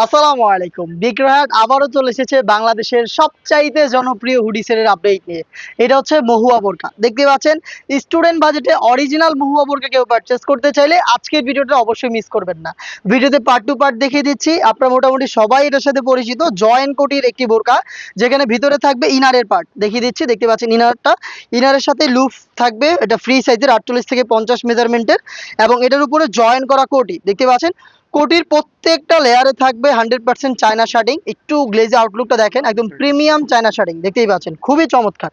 আসসালামু আলাইকুম। বিক্রয়হাট আবারও চলে এসেছে বাংলাদেশের সবচাইতে জনপ্রিয় হুডি সেলের আপডেট নিয়ে। এটা হচ্ছে মহুয়া বোরকা। দেখতে পাচ্ছেন স্টুডেন্ট বাজেটে অরিজিনাল মহুয়া বোরকা কেউ পারচেজ করতে চাইলে আজকের ভিডিওটা অবশ্যই মিস করবেন না। ভিডিওতে পার্ট টু পার্ট দেখিয়ে দিচ্ছি। আপনারা মোটামুটি সবাই এটার সাথে পরিচিত। জয়েন্ট কোটির একটি বোরকা, যেখানে ভিতরে থাকবে ইনারের পার্ট। দেখিয়ে দিচ্ছি, দেখতে পাচ্ছেন ইনারটা। ইনারের সাথে লুফ থাকবে, এটা ফ্রি সাইজের 48 থেকে 50 মেজারমেন্টের, এবং এটার উপরে জয়েন করা কোটি। দেখতে পাচ্ছেন কোটির প্রত্যেকটা লেয়ারে থাকবে 100% চায়না শার্টিং। একটু গ্লেজি আউটলুকটা দেখেন, একদম প্রিমিয়াম চায়না শার্টিং। দেখতেই পাচ্ছেন খুবই চমৎকার।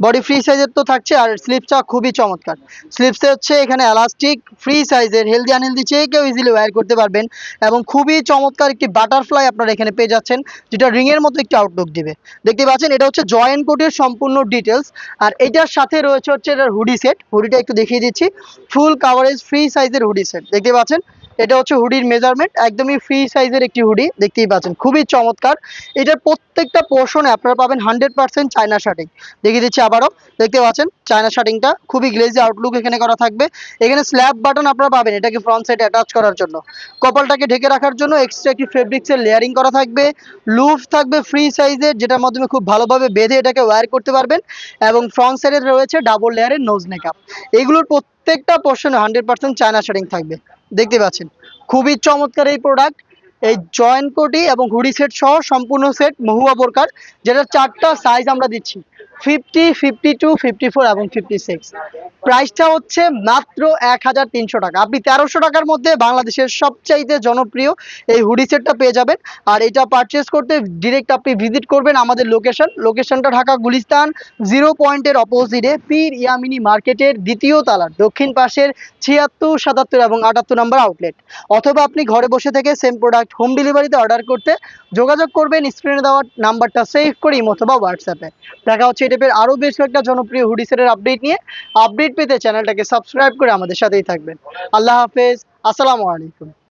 বডি ফ্রি সাইজের তো থাকছে, আর স্লিপসটা খুবই চমৎকার। স্লিপসে হচ্ছে এখানে এলাস্টিক, ফ্রি সাইজের, হেলদি আনহেলদি চেয়ে কেউ ইজিলি ওয়্যার করতে পারবেন। এবং খুবই চমৎকার একটি বাটারফ্লাই আপনারা এখানে পেয়ে যাচ্ছেন, যেটা রিং এর মতো একটি আউটলুক দিবে। দেখতে পাচ্ছেন এটা হচ্ছে জয়েন্ট কোটের সম্পূর্ণ ডিটেলস। আর এটার সাথে রয়েছে হচ্ছে এটার হুডি সেট। হুডিটা একটু দেখিয়ে দিচ্ছি। ফুল কাভারেজ ফ্রি সাইজের হুডি সেট। দেখতে পাচ্ছেন এটা হচ্ছে হুডির মেজারমেন্ট, একদমই ফ্রি সাইজের একটি হুডি। দেখতেই পাচ্ছেন খুবই চমৎকার। এটার প্রত্যেকটা পোর্শনে আপনারা পাবেন 100% চায়না শার্টিং। দেখিয়ে দিচ্ছি আবারও। দেখতে পাচ্ছেন চায়না শার্টিংটা খুবই গ্লেজি আউটলুক এখানে করা থাকবে। এখানে স্ল্যাব বাটন আপনারা পাবেন এটাকে ফ্রন্ট সাইডে অ্যাটাচ করার জন্য। কপালটাকে ঢেকে রাখার জন্য এক্সট্রা একটি ফেব্রিক্সের লেয়ারিং করা থাকবে। লুফ থাকবে ফ্রি সাইজের, যেটার মাধ্যমে খুব ভালোভাবে বেঁধে এটাকে ওয়্যার করতে পারবেন। এবং ফ্রন্ট সাইডে রয়েছে ডাবল লেয়ারের নোজ মেকআপ। এগুলোর প্রত্যেকটা পোর্শনে 100% চায়না শার্টিং থাকবে। দেখতে পাচ্ছেন খুবই চমৎকার এই প্রোডাক্ট। এই জয়েন্ট কোটি এবং হুডি সেট সহ সম্পূর্ণ সেট মহুয়া বোরকার, যেটা চারটা সাইজ আমরা দিচ্ছি, 50, 52, 54 এবং 56। প্রাইসটা হচ্ছে মাত্র 1300 টাকা। আপনি 1300 টাকার মধ্যে বাংলাদেশের সবচাইতে জনপ্রিয় এই হুডি সেটটা পেয়ে যাবেন। আর এটা পারচেস করতে ডিরেক্ট আপনি ভিজিট করবেন আমাদের লোকেশনটা ঢাকা গুলিস্তান 0 পয়েন্টের অপোজিটে পীর ইয়ামিনী মার্কেটের দ্বিতীয় তালার দক্ষিণ পাশের 76, 77 এবং 78 নম্বর আউটলেট। অথবা আপনি ঘরে বসে থেকে সেম প্রোডাক্ট হোম ডেলিভারিতে অর্ডার করতে যোগাযোগ করবেন স্ক্রিনে দেওয়া নাম্বারটা সেভ করে ইমো অথবা হোয়াটসঅ্যাপে। দেখা হচ্ছে এই টাইপের আরও বেশ কয়েকটা জনপ্রিয় হুডি সেটের আপডেট নিয়ে। আপডেট পেতে চ্যানেলটাকে সাবস্ক্রাইব করে আমাদের সাথেই থাকবেন। আল্লাহ হাফেজ, আসসালামু আলাইকুম।